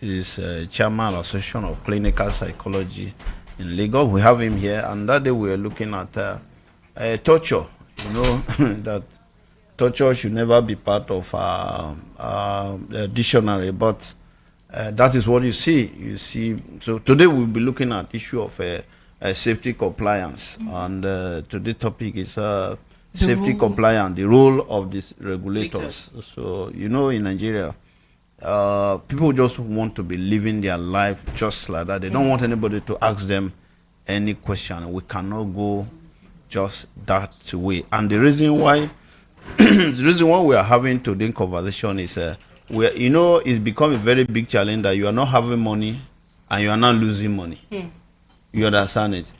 He's chairman Association of Clinical Psychology in Lagos. We have him here, and that day we were looking at torture. You know that torture should never be part of the dictionary, but that is what you see. You see. So today we'll be looking at issue of safety compliance, and today's topic is safety compliance, the role of these regulators. So you know, in Nigeria, people just want to be living their life just like that. They don't want anybody to ask them any question. We cannot go just that way. And the reason why, the reason why we are having today's conversation is, it's become a very big challenge that you are not having money and you are not losing money. You understand it?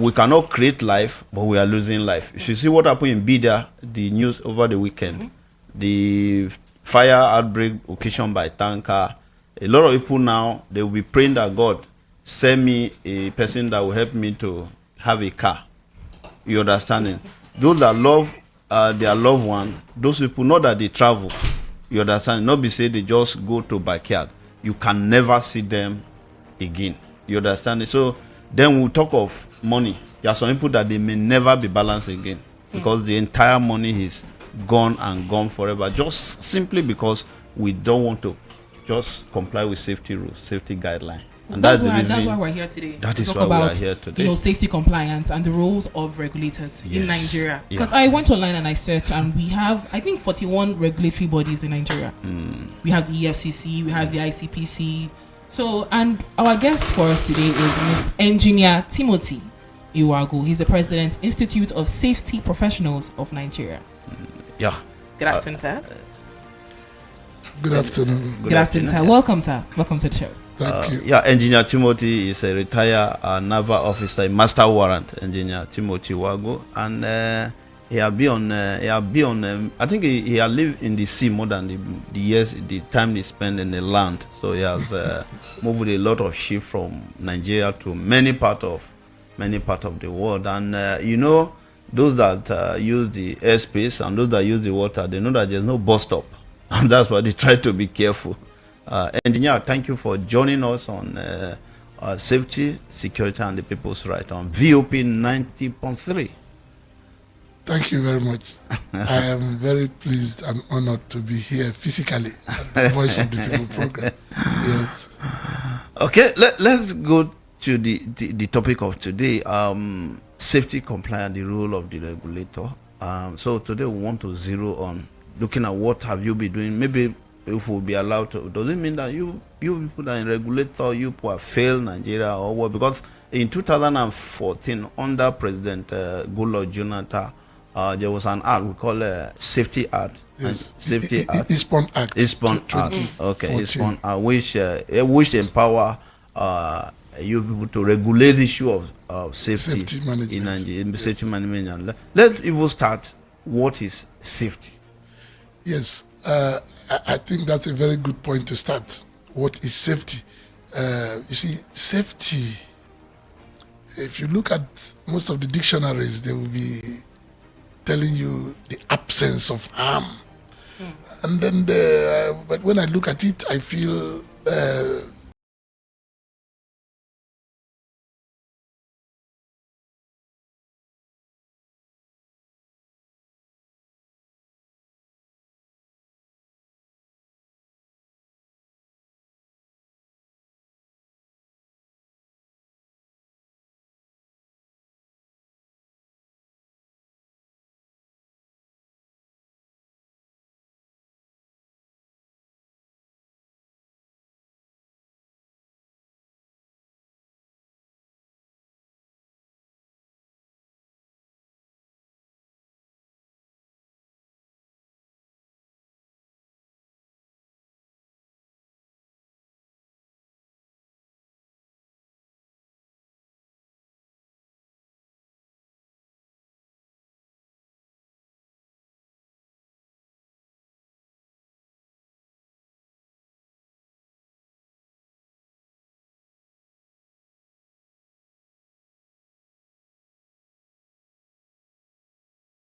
We cannot create life, but we are losing life. You should see what happened in Bida, the news over the weekend. The fire outbreak occasioned by tanker. A lot of people now, they will be praying that God send me a person that will help me to have a car. You understand it? Those that love their loved one, those people know that they travel. You understand? Not be say they just go to backyard. You can never see them again. You understand it? So then we'll talk of money. There are some people that they may never be balanced again because the entire money is gone and gone forever, just simply because we don't want to just comply with safety rules, safety guidelines. And that's the reason. That's why we're here today. That is why we are here today. Safety compliance and the roles of regulators in Nigeria. Because I went online and I searched, and we have, I think, 41 regulatory bodies in Nigeria. We have the EFCC, we have the ICPC. So, and our guest for us today is Mr. Engineer Timothy Iwago. He's the President, Institute of Safety Professionals of Nigeria. Yeah. Good afternoon, sir. Good afternoon. Good afternoon, sir. Welcome, sir. Welcome to the show. Thank you. Yeah, Engineer Timothy is a retired naval officer, master warrant engineer Timothy Iwago, and he have been on. I think he has lived in the sea more than the years, the time he spent in the land. So he has moved with a lot of ship from Nigeria to many part of the world, and those that use the airspace and those that use the water, they know that there's no bus stop, and that's why they try to be careful. Engineer, thank you for joining us on safety, security, and the people's right on VOP 90.3. Thank you very much. I am very pleased and honored to be here physically at the Voice of the People program. Yes. Okay, let's go to the topic of today, safety compliance, the role of the regulator. So today we want to zero on looking at what have you been doing. Maybe if we'll be allowed to, does it mean that you people that are in regulator, you people have failed Nigeria or what? Because in 2014, under President Goodluck Jonathan, there was an act we call a Safety Act. Yes. Safety Act. Eastbourne Act. Eastbourne Act. Okay, Eastbourne Act, which empower you people to regulate the issue of safety management. In Nigeria, in safety management. Let's even start. What is safety? Yes, I think that's a very good point to start. What is safety? You see, safety, if you look at most of the dictionaries, they will be telling you the absence of harm. And then, but when I look at it, I feel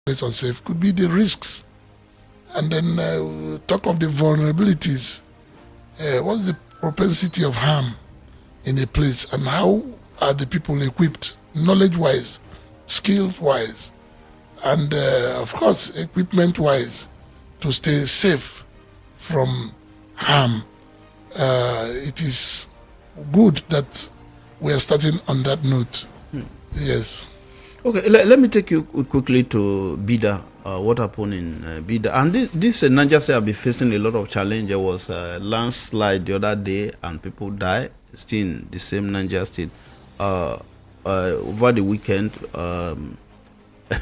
it's unsafe, could be the risks. And then talk of the vulnerabilities. What's the propensity of harm in a place, and how are the people equipped, knowledge-wise, skills-wise, and of course, equipment-wise, to stay safe from harm. It is good that we are starting on that note. Yes. Okay, let me take you quickly to Bida. What happened in Bida? And this Niger State have been facing a lot of challenge. There was a landslide the other day, and people died. Still in the same Niger State. Over the weekend,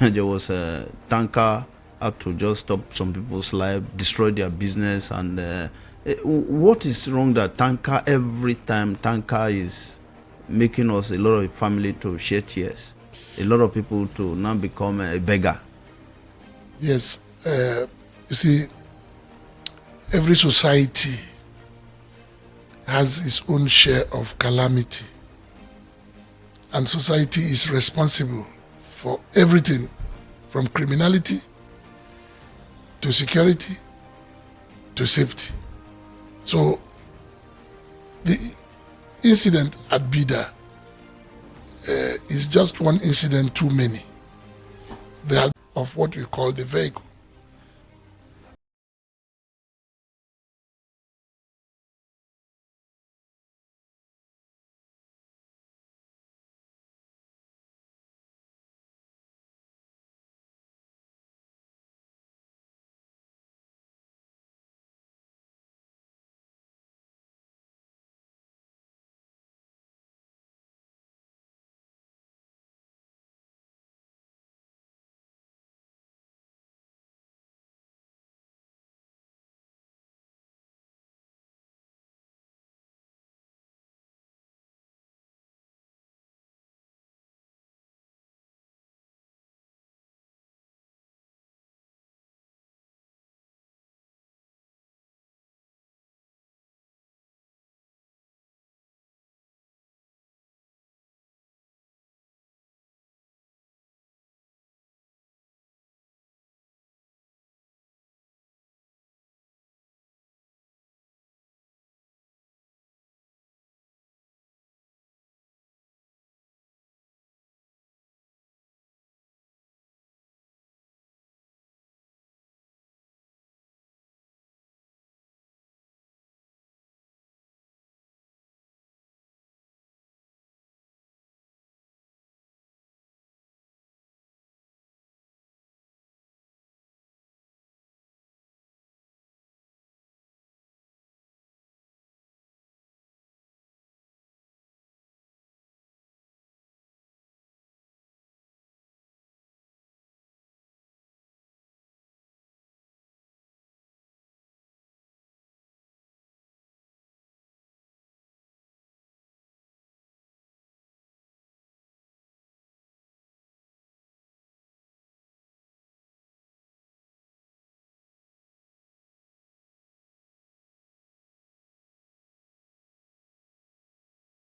there was a tanker had to just stop some people's life, destroy their business, and what is wrong that tanker every time tanker is making us a lot of family to shed tears, a lot of people to now become a beggar. Yes, you see, every society has its own share of calamity, and society is responsible for everything from criminality to security to safety. So the incident at Bida is just one incident too many. There are of what we call the vehicle.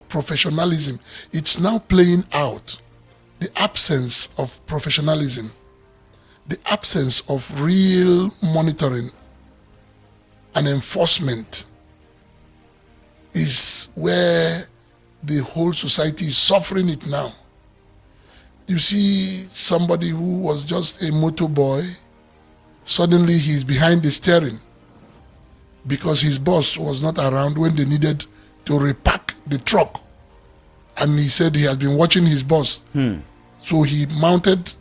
Professionalism, it's now playing out. The absence of professionalism, the absence of real monitoring and enforcement is where the whole society is suffering it now. You see somebody who was just a motor boy, suddenly he's behind the steering because his boss was not around when they needed to repack the truck. And he said he has been watching his boss. So he mounted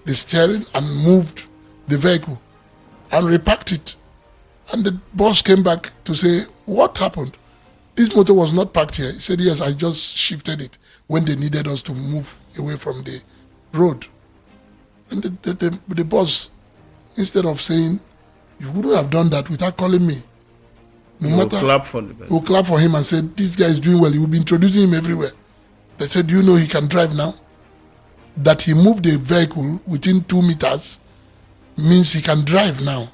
the steering and moved the vehicle and repacked it. And the boss came back to say, what happened? This motor was not parked here. He said, yes, I just shifted it when they needed us to move away from the road. And the boss, instead of saying, you wouldn't have done that without calling me. We'll clap for the We'll clap for him and say, this guy is doing well. You will be introducing him everywhere. They said, do you know he can drive now? That he moved the vehicle within 2 meters means he can drive now.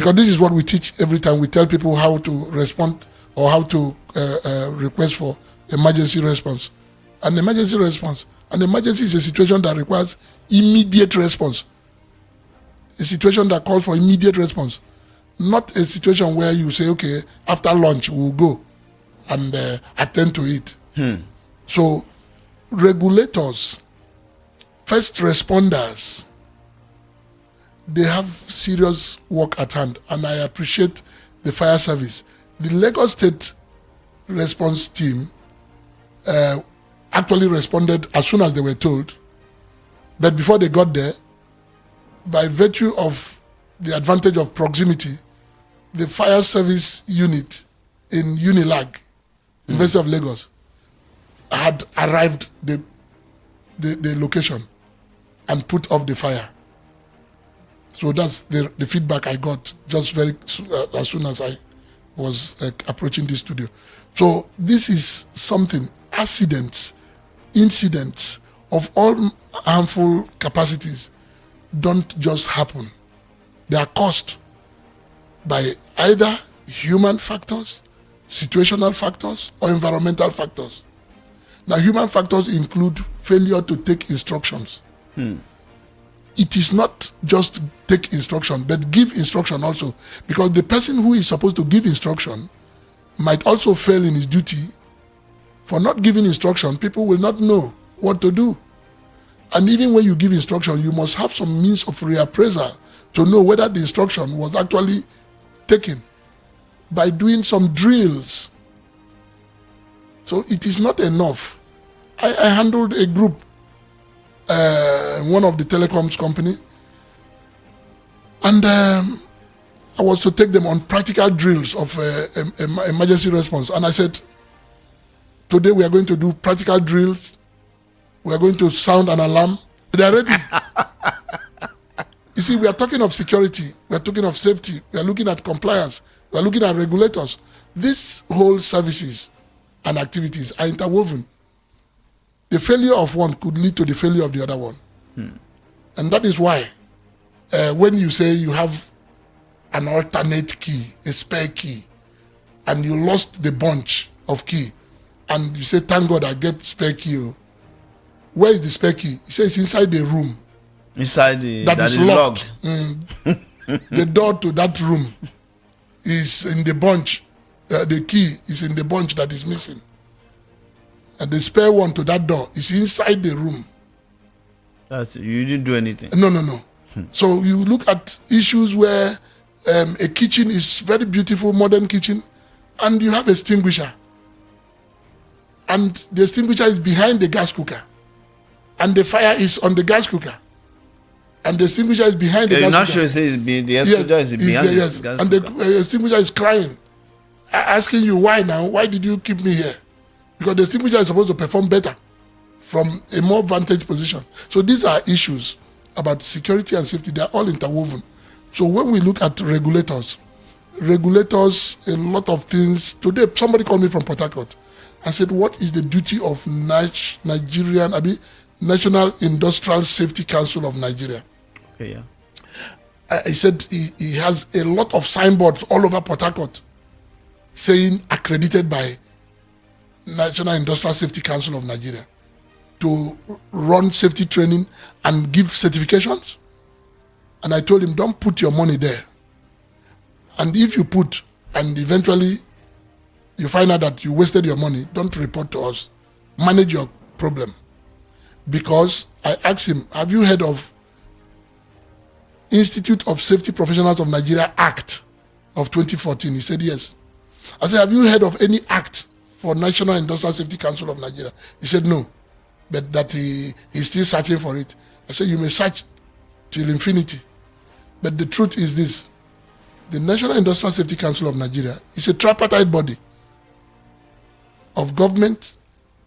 because this is what we teach every time. We tell people how to respond or how to request for emergency response. An emergency is a situation that requires immediate response. A situation that calls for immediate response. Not a situation where you say, okay, after lunch we'll go and attend to it. So regulators, first responders, they have serious work at hand, and I appreciate the fire service. The Lagos State response team actually responded as soon as they were told, but before they got there, by virtue of the advantage of proximity, the fire service unit in Unilag, University of Lagos, had arrived the location and put off the fire. So that's the feedback I got just as soon as I was approaching the studio. So this is something, accidents, incidents of all harmful capacities don't just happen. They are caused by either human factors, situational factors, or environmental factors. Now, human factors include failure to take instructions. It is not just take instruction, but give instruction also. Because the person who is supposed to give instruction might also fail in his duty. For not giving instruction, people will not know what to do. And even when you give instruction, you must have some means of reappraisal to know whether the instruction was actually taken by doing some drills. So it is not enough. I handled a group, one of the telecoms company, and I was to take them on practical drills of emergency response. And I said, today we are going to do practical drills. We are going to sound an alarm. They are ready. You see, we are talking of security. We are talking of safety. We are looking at compliance. We are looking at regulators. These whole services and activities are interwoven. The failure of one could lead to the failure of the other one. And that is why when you say you have an alternate key, a spare key, and you lost the bunch of key, and you say, thank God I get spare key. Where is the spare key? He says it's inside the room. Inside the that is locked. The door to that room is in the bunch. The key is in the bunch that is missing. And the spare one to that door is inside the room. You didn't do anything. No. So you look at issues where a kitchen is very beautiful, modern kitchen, and you have a extinguisher. And the extinguisher is behind the gas cooker. And the fire is on the gas cooker. And the extinguisher is behind the gas cooker. You're not sure the extinguisher is behind the gas cooker. And the extinguisher is crying, asking you why now? Why did you keep me here? Because the extinguisher is supposed to perform better from a more vantage position. So these are issues about security and safety. They are all interwoven. So when we look at regulators, a lot of things. Today, somebody called me from Port Harcourt and said, what is the duty of National Industrial Safety Council of Nigeria? Okay, yeah. He said he has a lot of signboards all over Port Harcourt saying accredited by National Industrial Safety Council of Nigeria to run safety training and give certifications. And I told him, don't put your money there. And if you put, and eventually you find out that you wasted your money, don't report to us. Manage your problem. Because I asked him, have you heard of Institute of Safety Professionals of Nigeria Act of 2014? He said, yes. I said, have you heard of any act for National Industrial Safety Council of Nigeria? He said, no, but that he's still searching for it. I said, you may search till infinity. But the truth is this, the National Industrial Safety Council of Nigeria is a tripartite body of government,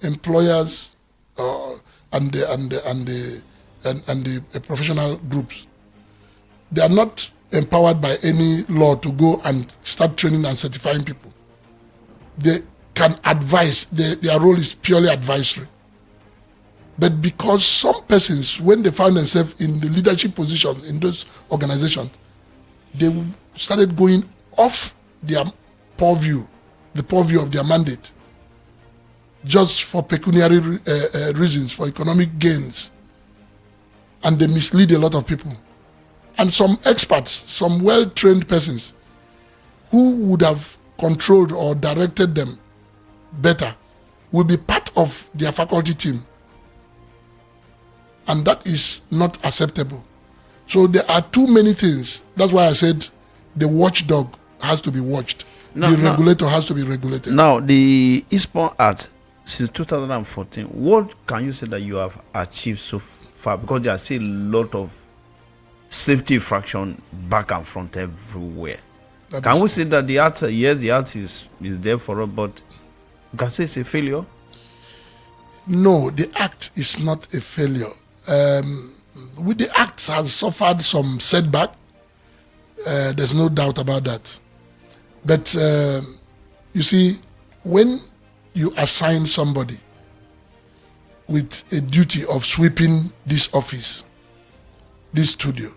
employers, and the professional groups. They are not empowered by any law to go and start training and certifying people. They can advise. Their role is purely advisory. But because some persons, when they find themselves in the leadership positions in those organizations, they started going off their purview, the purview of their mandate, just for pecuniary reasons, for economic gains. And they mislead a lot of people. And some experts, some well-trained persons who would have controlled or directed them better will be part of their faculty team. And that is not acceptable. So there are too many things. That's why I said the watchdog has to be watched. The regulator has to be regulated. Now, the Eastbourne Act, since 2014, what can you say that you have achieved so far? Because there are still a lot of safety infraction back and front everywhere. Can we say that the art, yes, the art is there for us, but you can say it's a failure? No, the act is not a failure. With the act has suffered some setback. There's no doubt about that. But you see, when you assign somebody with a duty of sweeping this office, this studio,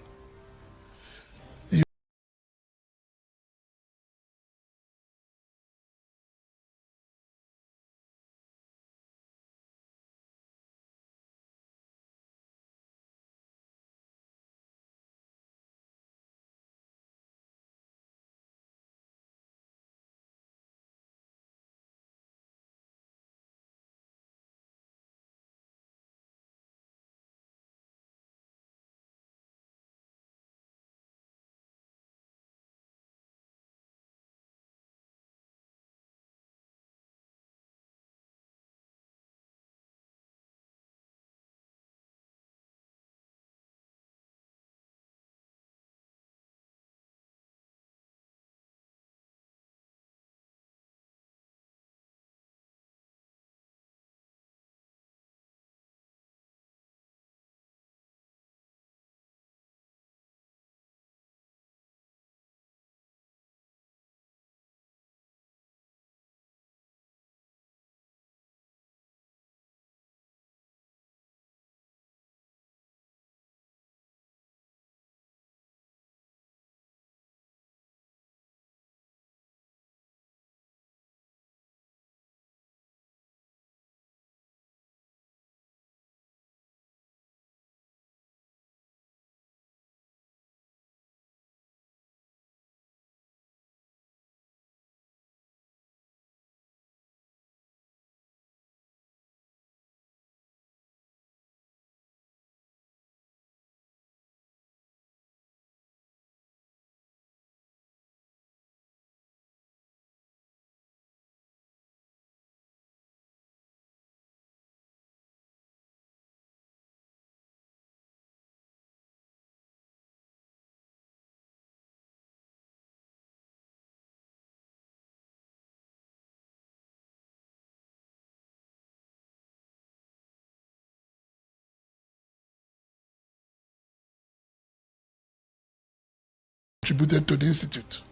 contributed to the institute.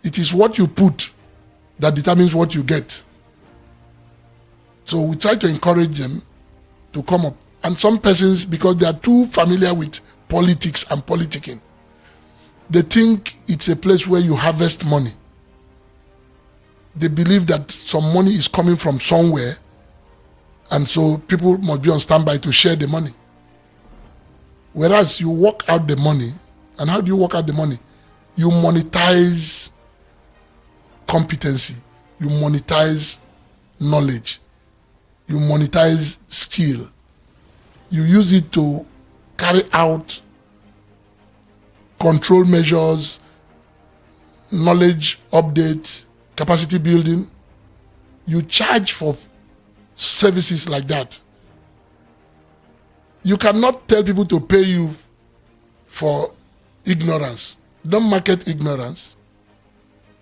It is what you put that determines what you get. So we try to encourage them to come up. And some persons, because they are too familiar with politics and politicking, they think it's a place where you harvest money. They believe that some money is coming from somewhere, and so people must be on standby to share the money. Whereas you work out the money, and how do you work out the money? You monetize competency, you monetize knowledge, you monetize skill. You use it to carry out control measures, knowledge updates, capacity building. You charge for services like that. You cannot tell people to pay you for ignorance. Don't market ignorance.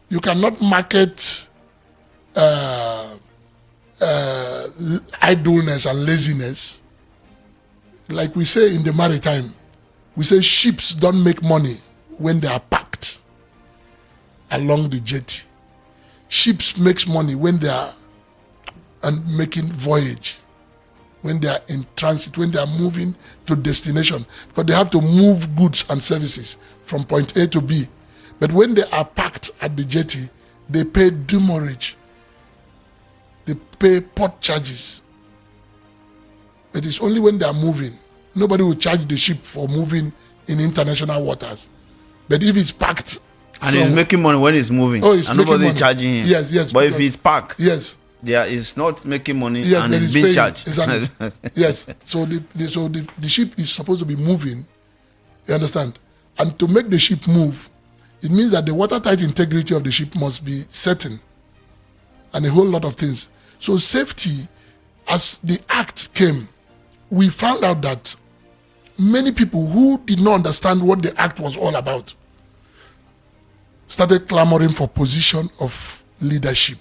You cannot market idleness and laziness. Like we say in the maritime, we say ships don't make money when they are packed along the jetty. Ships makes money when they are making voyage. when they are in transit, when they are moving to destination, because they have to move goods and services from point A to B. But when they are parked at the jetty, they pay demurrage. They pay port charges. It is only when they are moving. Nobody will charge the ship for moving in international waters. But if it's parked, and he's making money when it's moving, it's and nobody charging him. Yes. But if he's parked, yes, there is not making money, yes, and it's being paying. charged. Exactly. Yes. So the ship is supposed to be moving. You understand? And to make the ship move, it means that the watertight integrity of the ship must be certain, and a whole lot of things. So safety, as the act came, we found out that many people who did not understand what the act was all about started clamoring for position of leadership.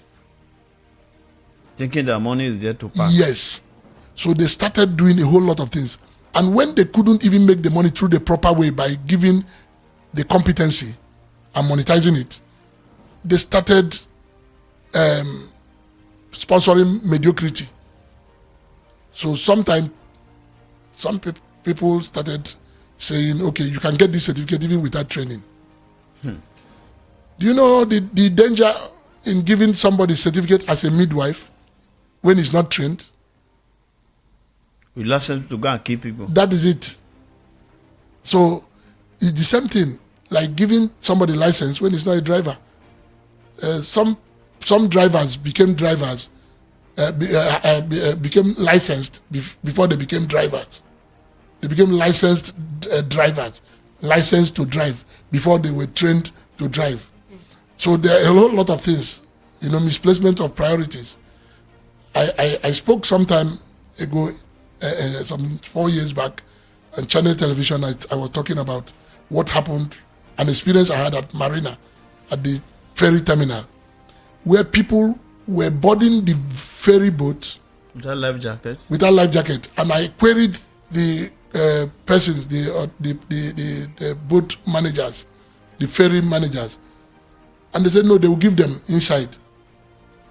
Thinking that money is there to pass. Yes. So they started doing a whole lot of things. And when they couldn't even make the money through the proper way by giving the competency and monetizing it, they started sponsoring mediocrity. So sometimes some people started saying, okay, you can get this certificate even without training. Do you know the danger in giving somebody a certificate as a midwife when he's not trained? We license to go and keep people. That is it. So it's the same thing, like giving somebody license when he's not a driver. Some drivers became drivers, became licensed before they became drivers. They became licensed drivers, licensed to drive before they were trained to drive. So there are a whole lot of things, misplacement of priorities. I spoke some time ago, some 4 years back, on Channel Television. I was talking about what happened, an experience I had at Marina, at the ferry terminal, where people were boarding the ferry boat without life jacket. And I queried the persons, the boat managers, the ferry managers, and they said no, they will give them inside.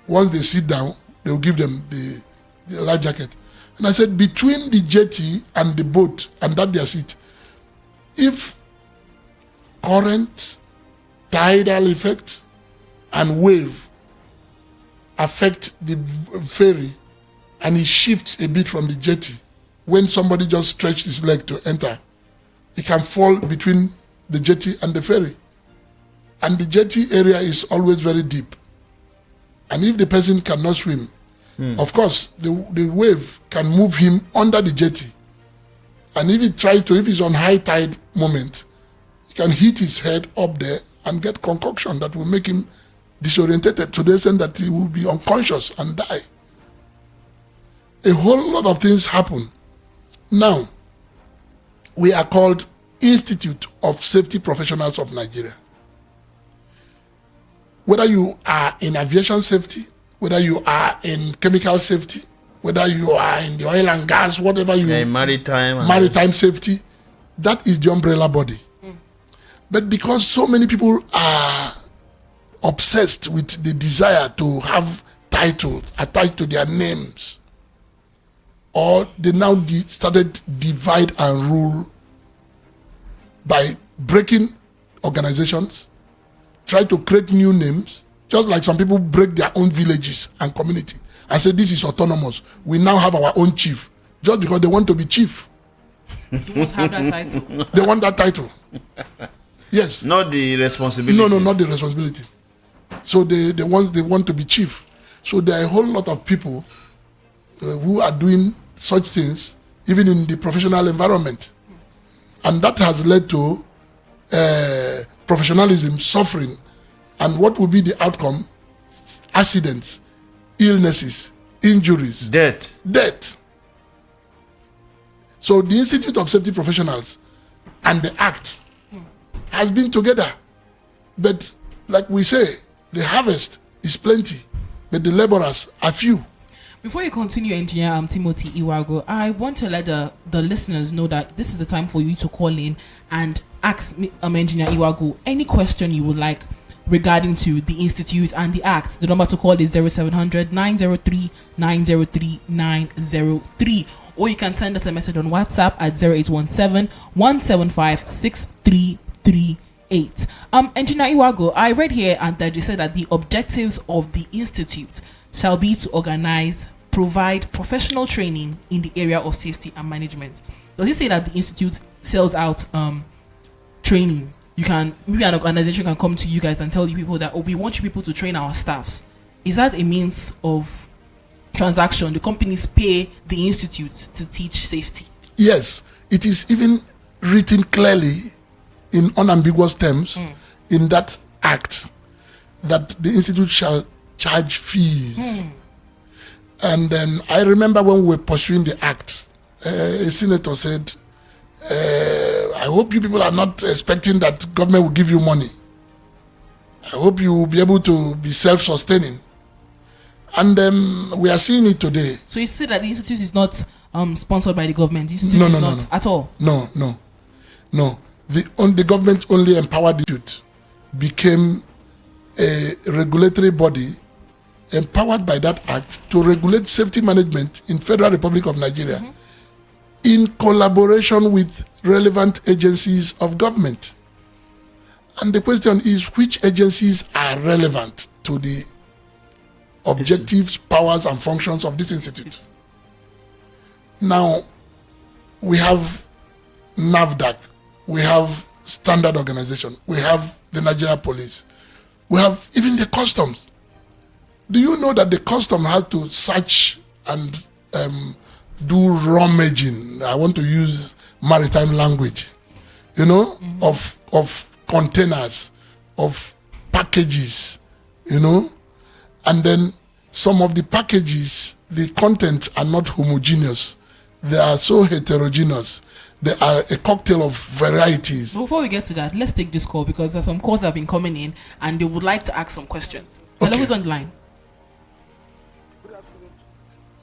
Once they sit down, they will give them the life jacket. And I said, between the jetty and the boat and that their seat, if current, tidal effect, and wave affect the ferry and it shifts a bit from the jetty, when somebody just stretched his leg to enter, it can fall between the jetty and the ferry. And the jetty area is always very deep. And if the person cannot swim, of course, the wave can move him under the jetty. And if he's on high tide moment, he can hit his head up there and get concoction that will make him disorientated to the extent that he will be unconscious and die. A whole lot of things happen. Now, we are called Institute of Safety Professionals of Nigeria. Whether you are in aviation safety, whether you are in chemical safety, whether you are in the oil and gas, whatever maritime safety, that is the umbrella body. But because so many people are obsessed with the desire to have titles attached to their names, or they now started divide and rule by breaking organizations, try to create new names, just like some people break their own villages and community and say this is autonomous. We now have our own chief, just because they want to be chief. They want to have that title. They want that title. Yes. Not the responsibility. No, not the responsibility. So they want to be chief. So there are a whole lot of people who are doing such things, even in the professional environment. And that has led to professionalism suffering. And what will be the outcome? Accidents, illnesses, injuries, death. So the Institute of Safety Professionals and the Act has been together. But like we say, the harvest is plenty, but the laborers are few. Before you continue, Engineer Timothy Iwago, I want to let the listeners know that this is the time for you to call in and ask Engineer Iwago any question you would like. regarding to the institute and the act. The number to call is 0700 903 903 903, or you can send us a message on WhatsApp at 0817 175 6338. Engineer Iwago, I read here and that you said that the objectives of the institute shall be to organize, provide professional training in the area of safety and management. Does it say that the institute sells out training? You can, maybe an organization can come to you guys and tell you people that, oh, we want you people to train our staffs. Is that a means of transaction? The companies pay the institute to teach safety? Yes, it is even written clearly in unambiguous terms in that act that the institute shall charge fees. And then I remember when we were pursuing the act, a senator said, I hope you people are not expecting that government will give you money. I hope you will be able to be self-sustaining. And we are seeing it today. So you say that the institute is not sponsored by the government? The institute is not at all? No. The government only empowered the institute, became a regulatory body empowered by that act to regulate safety management in Federal Republic of Nigeria in collaboration with relevant agencies of government. And the question is, which agencies are relevant to the objectives, powers, and functions of this institute? Now, we have NAFDAC, we have Standard Organization, we have the Nigeria Police, we have even the customs. Do you know that the custom has to search and do rummaging? I want to use maritime language, of containers, of packages, and then some of the packages, the contents are not homogeneous. They are so heterogeneous. They are a cocktail of varieties. Before we get to that, let's take this call because there's some calls that have been coming in and they would like to ask some questions. Okay. Hello, who's on the line?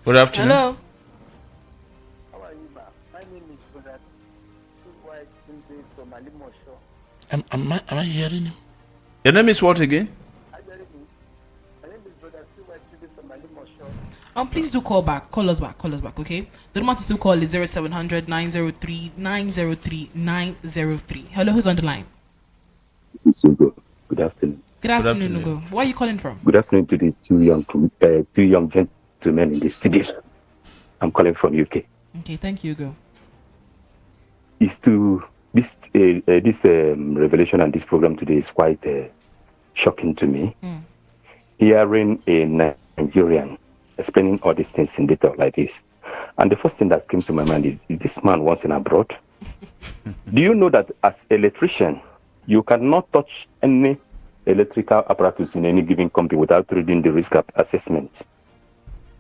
Good afternoon. Hello. How are you, ma? My name is Brother White from Alimosho. Am I hearing you? Your name is what again? Are you hearing me? My name is Brother White from Alimosho. Please do call back. Call us back, okay? The number to still call is 0700 903 903 903. Hello, who's on the line? This is Ugo. Good afternoon. Good afternoon, Ugo. Where are you calling from? Good afternoon to these two young gentlemen in the studio. I'm calling from UK. Okay, thank you, Ugo. It's to this revelation and this program today is quite shocking to me. Hearing a Nigerian explaining all these things in detail like this, and the first thing that came to my mind is this man once in abroad? Do you know that as electrician, you cannot touch any electrical apparatus in any given company without reading the risk assessment,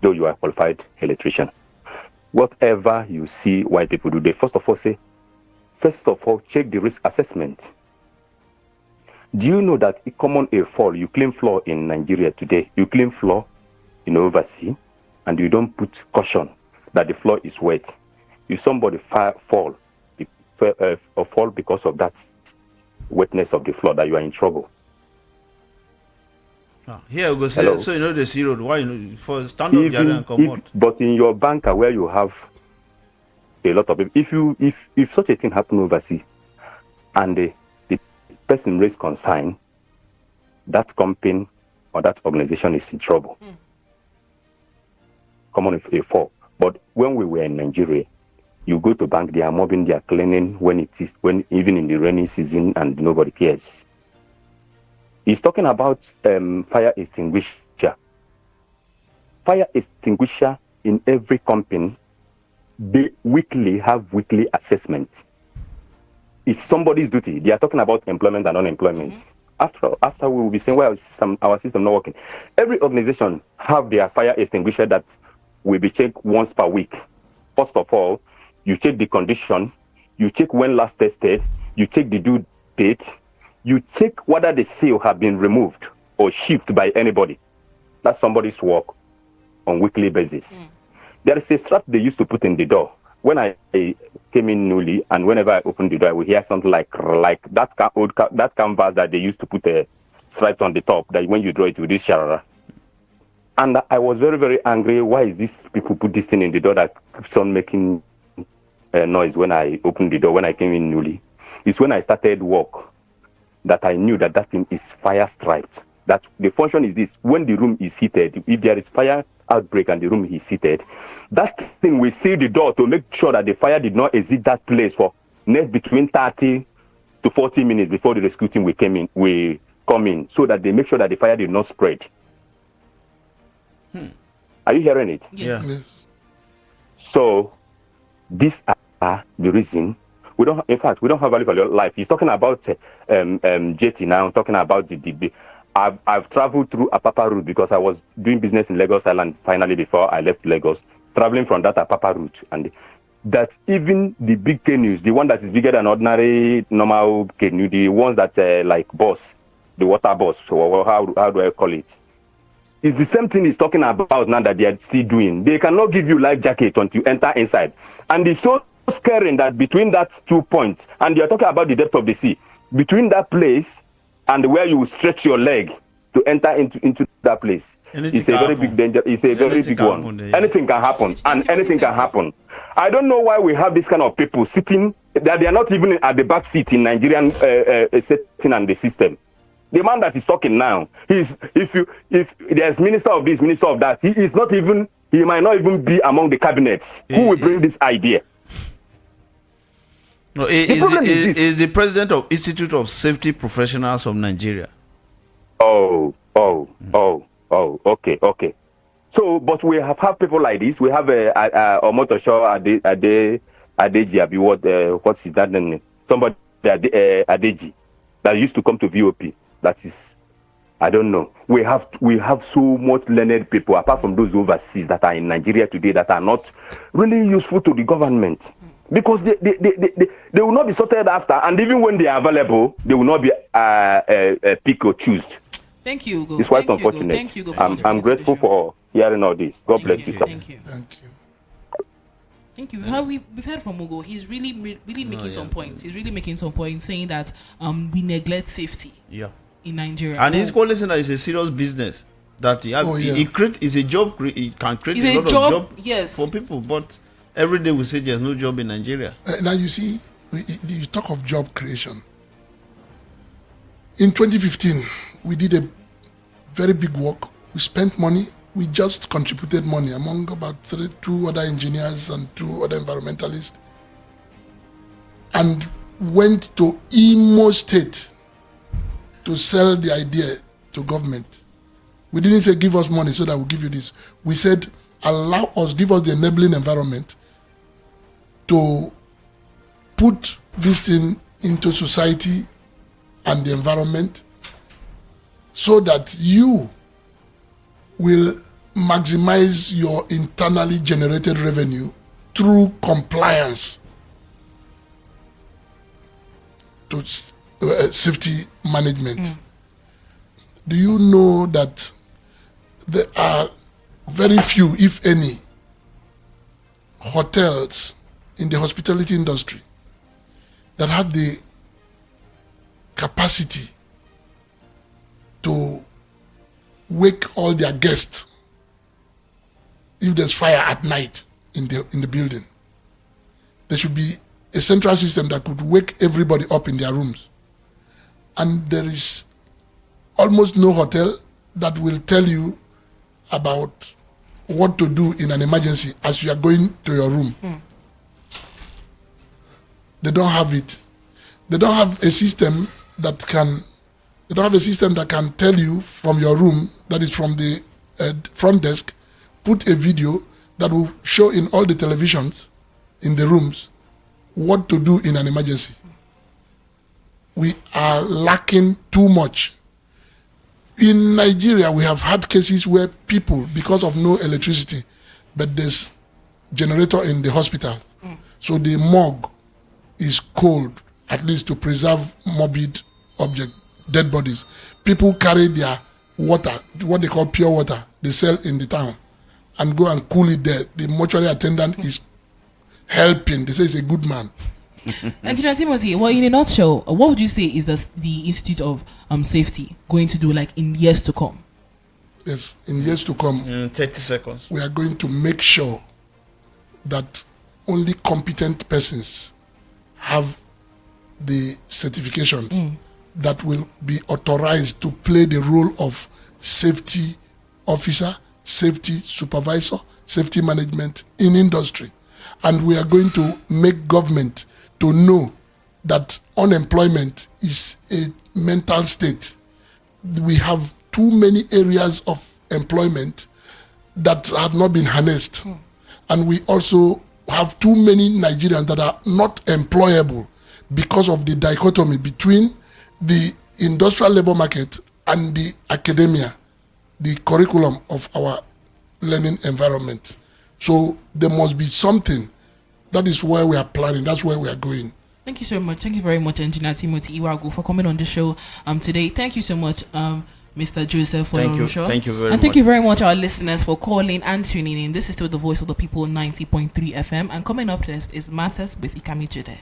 though you are a qualified electrician? Whatever you see white people do, they first of all check the risk assessment. Do you know that a common a fall, you clean floor in Nigeria today, you clean floor in overseas, and you don't put caution that the floor is wet. If somebody fall because of that wetness of the floor, that you are in trouble. Here we go. Say, so the zero. Why for stand up there and come out? But in your banker where you have a lot of people, if such a thing happen overseas, and the person raise concern, that company or that organization is in trouble. Come on, if you fall. But when we were in Nigeria, you go to bank, they are mopping, they are cleaning when even in the rainy season, and nobody cares. He's talking about fire extinguisher. Fire extinguisher in every company, they have weekly assessment. It's somebody's duty. They are talking about employment and unemployment. After we will be saying, well, our system not working. Every organization have their fire extinguisher that will be checked once per week. First of all, you check the condition, you check when last tested, you check the due date, you check whether the seal have been removed or shipped by anybody. That's somebody's work on weekly basis. There is a strap they used to put in the door. When I came in newly, and whenever I open the door, I will hear something like that canvas that they used to put striped on the top that when you draw it with this sharara. And I was very, very angry. Why is this people put this thing in the door that keeps on making noise when I opened the door, when I came in newly? It's when I started work that I knew that that thing is fire striped. That the function is this: when the room is heated, if there is fire outbreak and the room is heated, that thing will seal the door to make sure that the fire did not exit that place for next between 30 to 40 minutes before the rescue team will come in, so that they make sure that the fire did not spread. Are you hearing it? Yes. So these are the reason we don't. In fact, we don't have value for your life. He's talking about JT now. Talking about the DB. I've traveled through Apapa route because I was doing business in Lagos Island finally before I left Lagos. Traveling from that Apapa route, and that even the big canoes, the one that is bigger than ordinary normal canoe, the ones that like bus, the water bus, or how do I call it? It's the same thing he's talking about now that they are still doing. They cannot give you life jacket until you enter inside. And it's so scary that between that 2 points, and you're talking about the depth of the sea, between that place and where you stretch your leg to enter into that place, it's a very big danger. It's a very big one. Anything can happen, and anything can happen. I don't know why we have this kind of people sitting, that they are not even at the back seat in Nigerian setting and the system. The man that is talking now, if there's minister of this, minister of that, he might not even be among the cabinets. Who will bring this idea? No, is the president of Institute of Safety Professionals of Nigeria. Okay. So, but we have people like this. We have Omotosho Adeji, what's his that name? Somebody Adeji that used to come to VOP. That is, I don't know. We have so much learned people, apart from those overseas that are in Nigeria today, that are not really useful to the government, because they will not be sorted after, and even when they are available, they will not be pick or choose. Thank you, Ugo. It's quite unfortunate. Thank you, I'm grateful for hearing all this. God bless you, sir. Thank you. Thank you. We've heard from Ugo. He's really making some points. He's really making some points, saying that we neglect safety. Yeah. In Nigeria, and he's calling that it's a serious business that it's a job. It can create a lot of job for people, but every day we say there's no job in Nigeria. Now you see, you talk of job creation. In 2015, we did a very big work. We spent money. We just contributed money among about two other engineers and 2 other environmentalists, and went to Imo State to sell the idea to government. We didn't say give us money so that we'll give you this. We said allow us, give us the enabling environment to put this thing into society and the environment, so that you will maximize your internally generated revenue through compliance to safety management. Do you know that there are very few, if any, hotels in the hospitality industry that have the capacity to wake all their guests if there's fire at night in the building? There should be a central system that could wake everybody up in their rooms. And there is almost no hotel that will tell you about what to do in an emergency as you are going to your room. They don't have it. They don't have a system that can tell you from your room, that is from the front desk, put a video that will show in all the televisions in the rooms what to do in an emergency. We are lacking too much. In Nigeria, we have had cases where people, because of no electricity, but there's generator in the hospital, so the morgue is cold, at least to preserve morbid objects, dead bodies. People carry their water, what they call pure water, they sell in the town, and go and cool it there. The mortuary attendant is helping. They say he's a good man. Engineer Timothy, well, in a nutshell, what would you say is the Institute of Safety going to do, like, in years to come? Yes, in years to come, 30 seconds. we are going to make sure that only competent persons have the certifications that will be authorized to play the role of safety officer, safety supervisor, safety management in industry. And we are going to make government to know that unemployment is a mental state. We have too many areas of employment that have not been harnessed. And we also have too many Nigerians that are not employable because of the dichotomy between the industrial labor market and the academia, the curriculum of our learning environment. So there must be something. That is where we are planning. That's where we are going. Thank you so much. Thank you very much, Engineer Timothy Iwagu, for coming on the show today. Thank you so much, Mr. Joseph. Thank you very much. And thank you very much, our listeners, for calling and tuning in. This is still the Voice of the People, 90.3 FM. And coming up next is Matters with Ikami Jide.